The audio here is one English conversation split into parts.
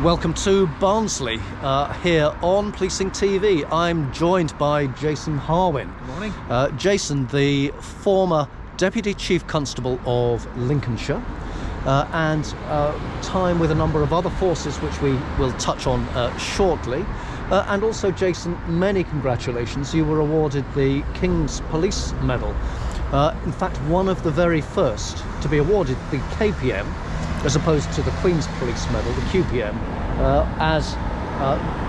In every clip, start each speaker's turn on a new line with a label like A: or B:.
A: Welcome to Barnsley, here on Policing TV. I'm joined by Jason Harwin.
B: Good morning.
A: Jason, the former Deputy Chief Constable of Lincolnshire, and time with a number of other forces which we will touch on shortly. And also, Jason, many congratulations. You were awarded the King's Police Medal. In fact, one of the very first to be awarded the KPM, as opposed to the Queen's Police Medal, the QPM, as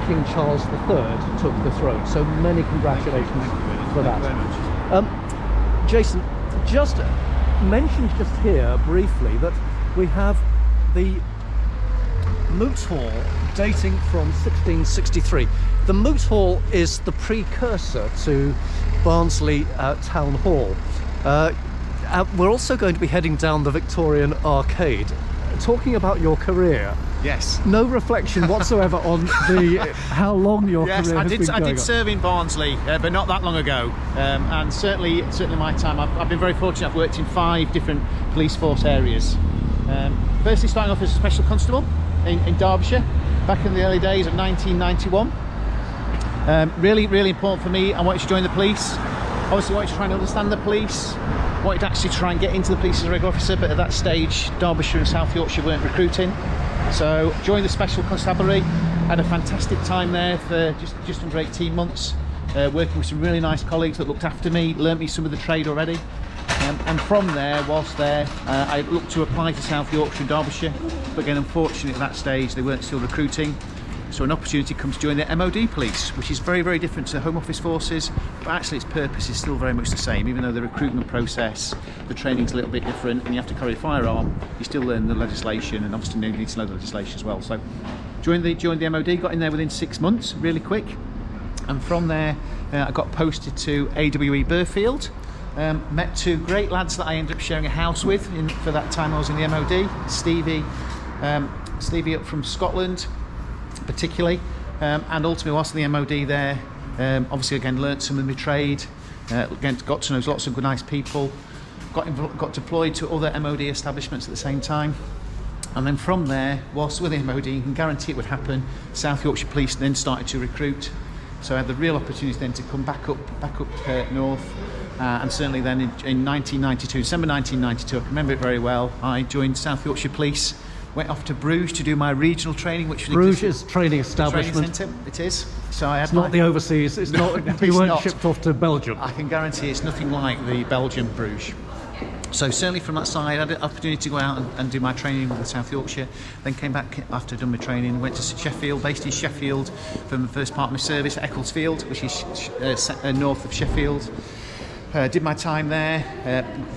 A: King Charles III took the throne. So many congratulations for that.
B: Thank you very much.
A: Jason, just mentioned just here briefly that we have the Moot Hall dating from 1663. The Moot Hall is the precursor to Barnsley Town Hall. We're also going to be heading down the Victorian Arcade. Talking about your career,
B: yes,
A: no reflection whatsoever on the how long your career has been going
B: I did serve in Barnsley, but not that long ago, and certainly my time. I've been very fortunate. I've worked in 5 different police force areas. Firstly, starting off as a Special Constable in Derbyshire back in the early days of 1991. Really important for me. I wanted to join the police. Obviously, wanted to try and understand the police. Wanted to actually try and get into the police as a regular officer, but at that stage Derbyshire and South Yorkshire weren't recruiting, so joined the Special Constabulary. Had a fantastic time there for just under 18 months, working with some really nice colleagues that looked after me, learnt me some of the trade already, and from there, whilst there, I looked to apply to South Yorkshire and Derbyshire, but again, unfortunately at that stage they weren't still recruiting. So an opportunity comes to join the MOD police, which is very, very different to the Home Office forces, but actually its purpose is still very much the same. Even though the recruitment process, the training's a little bit different, and you have to carry a firearm, you still learn the legislation, and obviously you need to know the legislation as well. So joined the MOD, got in there within 6 months, really quick, and from there I got posted to AWE Burfield. Met 2 great lads that I ended up sharing a house with for that time I was in the MOD. Stevie up from Scotland, particularly, and ultimately whilst in the MOD there, obviously again learnt some of my trade, again got to know lots of good nice people, got deployed to other MOD establishments at the same time, and then from there, whilst with the MOD, you can guarantee it would happen, South Yorkshire Police then started to recruit, so I had the real opportunity then to come back up north, and certainly then in 1992, December 1992, I can remember it very well, I joined South Yorkshire Police. Went off to Bruges to do my regional training, which was
A: Bruges training establishment.
B: Training centre, it is. So I had
A: it's not the overseas. It's not. You weren't shipped off to Belgium.
B: I can guarantee it's nothing like the Belgian Bruges. So certainly from that side, I had the opportunity to go out and do my training with South Yorkshire. Then came back after done my training. Went to Sheffield, based in Sheffield, from the first part of my service at Ecclesfield, which is north of Sheffield. Did my time there.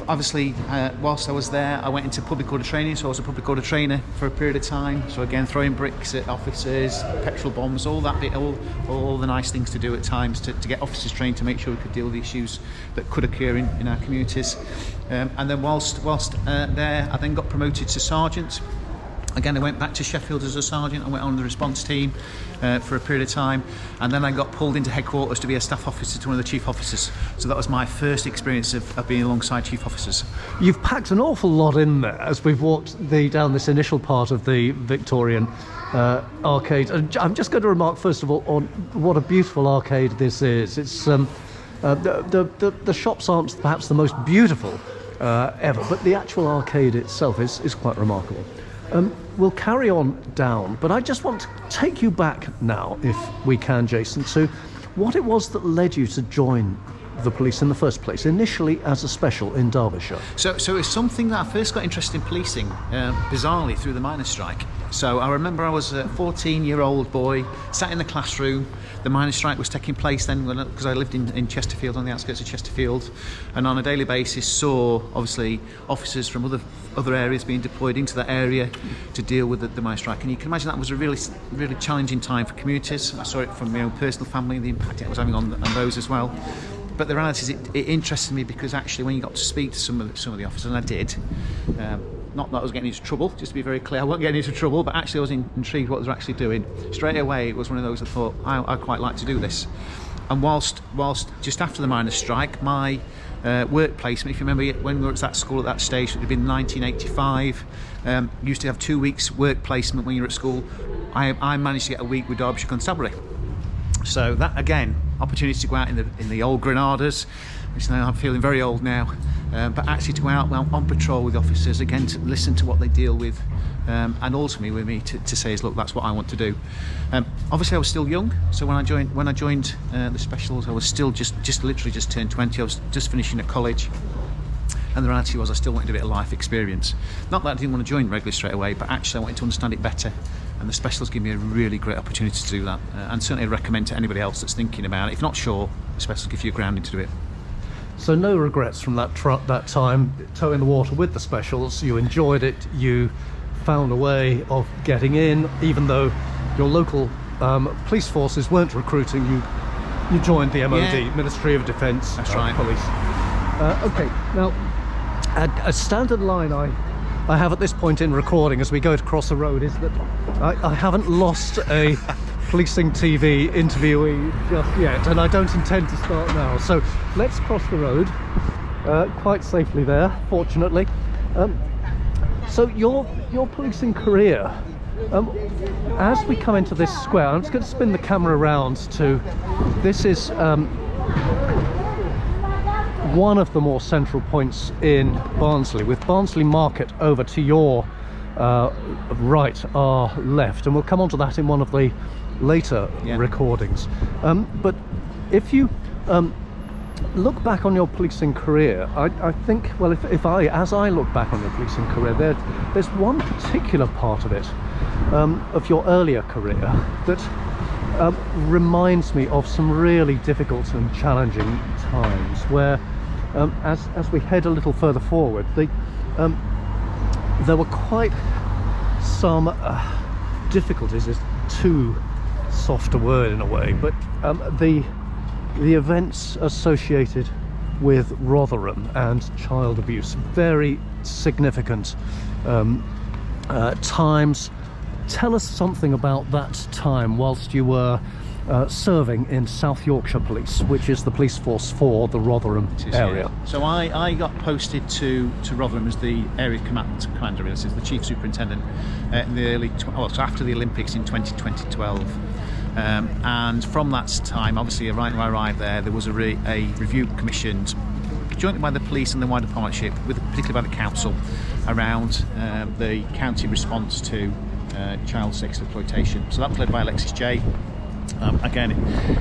B: Obviously, whilst I was there, I went into public order training, so I was a public order trainer for a period of time. So again, throwing bricks at officers, petrol bombs, all that bit, all the nice things to do at times to get officers trained to make sure we could deal with the issues that could occur in our communities. And then whilst there, I then got promoted to sergeant. Again, I went back to Sheffield as a sergeant. I went on the response team for a period of time, and then I got pulled into headquarters to be a staff officer to one of the chief officers. So that was my first experience of being alongside chief officers.
A: You've packed an awful lot in there as we've walked down this initial part of the Victorian arcade. And I'm just going to remark first of all on what a beautiful arcade this is. It's the shops aren't perhaps the most beautiful ever, but the actual arcade itself is quite remarkable. We'll carry on down, but I just want to take you back now, if we can, Jason, to what it was that led you to join the police in the first place, initially as a special in Derbyshire.
B: So it's something that I first got interested in policing, bizarrely, through the miners' strike. So I remember I was a 14-year-old boy, sat in the classroom. The miners' strike was taking place then, because I lived in Chesterfield, on the outskirts of Chesterfield, and on a daily basis saw, obviously, officers from other areas being deployed into that area to deal with the miners' strike. And you can imagine that was a really, really challenging time for communities. I saw it from my own personal family, the impact it was having on those as well. But the reality is, it interested me because actually, when you got to speak to some of the officers, and I did, not that I was getting into trouble, just to be very clear, I wasn't getting into trouble, but actually I was intrigued what they were actually doing. Straight away, it was one of those I thought, I'd quite like to do this. And whilst just after the miners' strike, my work placement, if you remember when we were at that school at that stage, it would have been 1985, used to have 2 weeks work placement when you were at school. I managed to get a week with Derbyshire Constabulary. So that, again, opportunity to go out in the old Granadas, which now I'm feeling very old now, but actually to go out on patrol with officers, again, to listen to what they deal with, and ultimately with me to say is, look, that's what I want to do. Obviously I was still young, so when I joined the Specials, I was still just literally just turned 20. I was just finishing at college, and the reality was I still wanted a bit of life experience. Not that I didn't want to join regularly straight away, but actually I wanted to understand it better, and the Specials give me a really great opportunity to do that, and certainly I'd recommend to anybody else that's thinking about it. If not sure, the Specials give you a grounding to do it.
A: So no regrets from that time, toe in the water with the Specials. You enjoyed it, you found a way of getting in, even though your local police forces weren't recruiting, you joined the MOD, yeah. Ministry of Defence.
B: That's right.
A: Police. Okay, now a standard line I have at this point in recording as we go to cross the road is that I haven't lost a PolicingTV interviewee just yet, and I don't intend to start now. So let's cross the road quite safely there, fortunately. So your policing career, as we come into this square, I'm just going to spin the camera around to, this is one of the more central points in Barnsley, with Barnsley Market over to your right, our left, and we'll come on to that in one of the later recordings. But if you look back on your policing career, I think, well, as I look back on your policing career, there's one particular part of it, of your earlier career, that reminds me of some really difficult and challenging times where, as we head a little further forward, there were quite some difficulties, is too soft a word in a way, but the events associated with Rotherham and child abuse, very significant times. Tell us something about that time whilst you were serving in South Yorkshire Police, which is the police force for the Rotherham area.
B: Yeah. So I got posted to Rotherham as the area commander, as the chief superintendent, in the so after the Olympics in 2012. And from that time, obviously, right when I arrived there was a review commissioned jointly by the police and the wider partnership, particularly by the council, around the county response to child sex exploitation. So that was led by Alexis J. Again,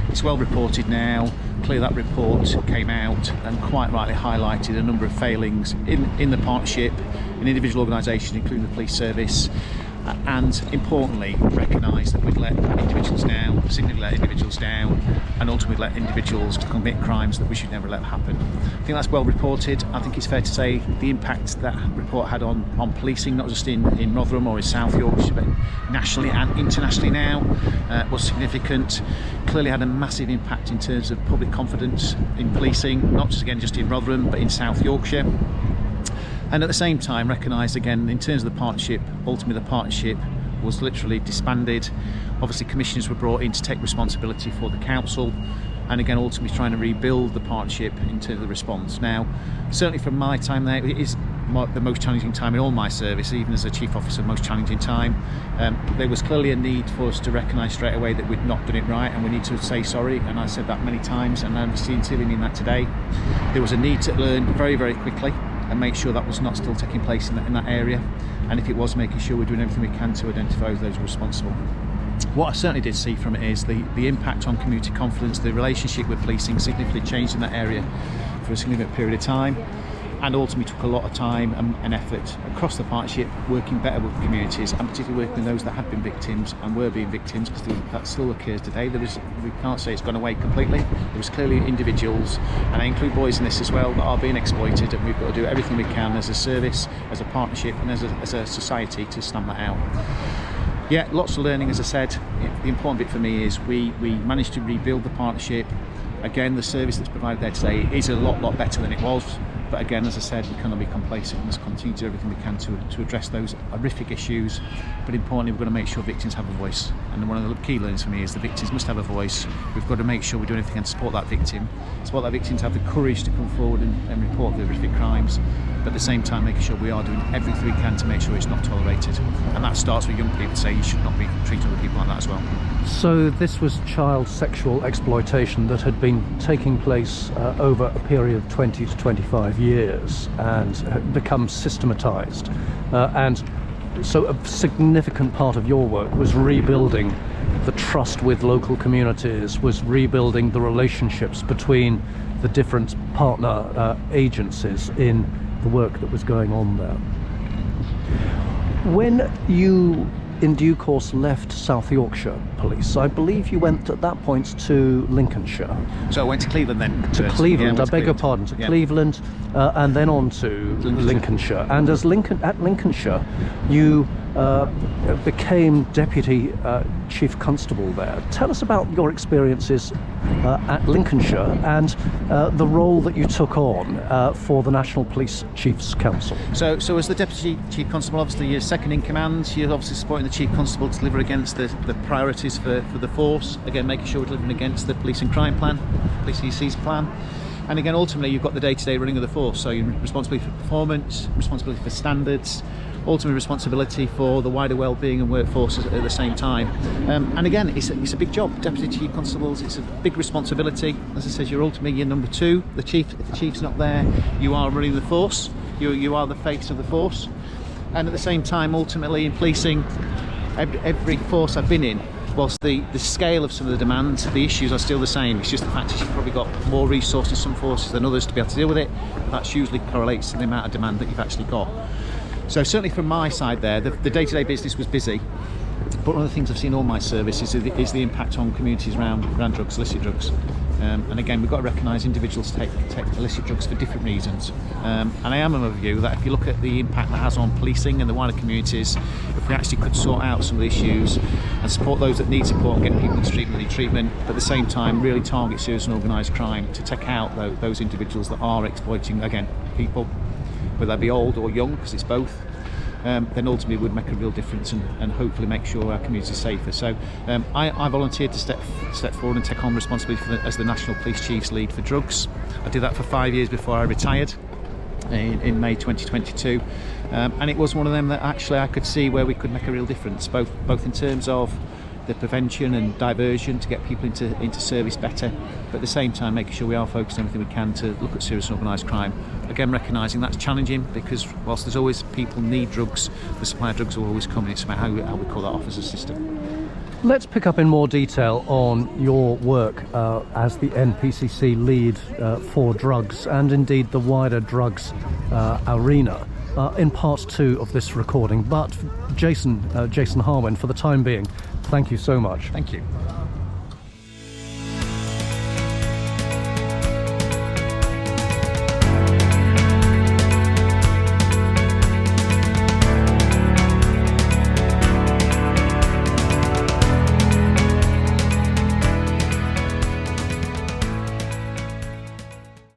B: it's well reported now. Clearly that report came out and quite rightly highlighted a number of failings in the partnership, in individual organisations, including the police service, and importantly recognised that we'd let individuals down, significantly let individuals down, and ultimately let individuals commit crimes that we should never let happen. I think that's well reported. I think it's fair to say the impact that report had on policing, not just in Rotherham or in South Yorkshire, but nationally and internationally now, was significant. Clearly had a massive impact in terms of public confidence in policing, not just in Rotherham, but in South Yorkshire. And at the same time recognised, again, in terms of the partnership, ultimately the partnership was literally disbanded. Obviously commissioners were brought in to take responsibility for the council, and again ultimately trying to rebuild the partnership in terms of the response. Now, certainly from my time there, it is the most challenging time in all my service, even as a chief officer, most challenging time. There was clearly a need for us to recognise straight away that we'd not done it right, and we need to say sorry, and I said that many times, and I'm sincerely meaning that today. There was a need to learn very, very quickly and make sure that was not still taking place in that area, and if it was, making sure we're doing everything we can to identify those responsible. What I certainly did see from it is the impact on community confidence, the relationship with policing significantly changed in that area for a significant period of time, and ultimately took a lot of time and effort across the partnership, working better with communities, and particularly working with those that had been victims and were being victims, because that still occurs today. We can't say it's gone away completely. There was clearly individuals, and I include boys in this as well, that are being exploited, and we've got to do everything we can as a service, as a partnership, and as a society to stamp that out. Yeah, lots of learning, as I said. The important bit for me is we managed to rebuild the partnership. Again, the service that's provided there today is a lot better than it was. But again, as I said, we cannot be complacent. We must continue to do everything we can to address those horrific issues. But importantly, we've got to make sure victims have a voice. And one of the key learnings for me is the victims must have a voice. We've got to make sure we do everything to support that victim to have the courage to come forward and report the horrific crimes. but at the same time making sure we are doing everything we can to make sure it's not tolerated. And that starts with young people to say you should not be treating other people like that as well.
A: So this was child sexual exploitation that had been taking place over a period of 20 to 25 years and had become systematised. And so a significant part of your work was rebuilding the trust with local communities, was rebuilding the relationships between the different partner agencies in the work that was going on there. When you, in due course, left South Yorkshire Police, I believe you went at that point to Lincolnshire.
B: So I went to Cleveland then.
A: To Cleveland, I beg your pardon, to Cleveland, and then on to Lincolnshire. And as at Lincolnshire, you became Deputy Chief Constable there. Tell us about your experiences at Lincolnshire and the role that you took on for the National Police Chiefs Council.
B: So as the Deputy Chief Constable, obviously you're second in command, you're obviously supporting the Chief Constable to deliver against the priorities for the force, again making sure we're delivering against the Police and Crime Plan, PolicingTV's plan. And again, ultimately, you've got the day-to-day running of the force, so you're responsibility for performance, responsibility for standards, ultimately responsibility for the wider well-being and workforce at the same time. And again, it's a big job. Deputy Chief Constables, it's a big responsibility. As I said, you're ultimately number two. The chief, if the chief's not there, you are running the force. You are the face of the force. And at the same time, ultimately, in policing, every force I've been in, whilst the scale of some of the demands, the issues are still the same. It's just the fact that you've probably got more resources in some forces than others to be able to deal with it. That usually correlates to the amount of demand that you've actually got. So certainly from my side there, the day-to-day business was busy. But one of the things I've seen in all my service is the impact on communities around drugs, illicit drugs. And again, we've got to recognise individuals take illicit drugs for different reasons. And I am of the view that if you look at the impact that has on policing and the wider communities, if we actually could sort out some of the issues and support those that need support and get people into treatment, but at the same time really target serious and organised crime to take out those individuals that are exploiting, again, people, whether they be old or young, because it's both. Then ultimately would make a real difference and hopefully make sure our community is safer. So I volunteered to step forward and take on responsibility as the National Police Chief's lead for drugs. I did that for 5 years before I retired in May 2022, and it was one of them that actually I could see where we could make a real difference, both in terms of the prevention and diversion to get people into service better, but at the same time making sure we are focused on everything we can to look at serious and organised crime. Again, recognising that's challenging because whilst there's always people need drugs, the supply of drugs will always come, and it's about how we call that off as a system.
A: Let's pick up in more detail on your work as the NPCC lead for drugs and indeed the wider drugs arena in part 2 of this recording. But Jason Harwin, for the time being, thank you so much.
B: Thank you.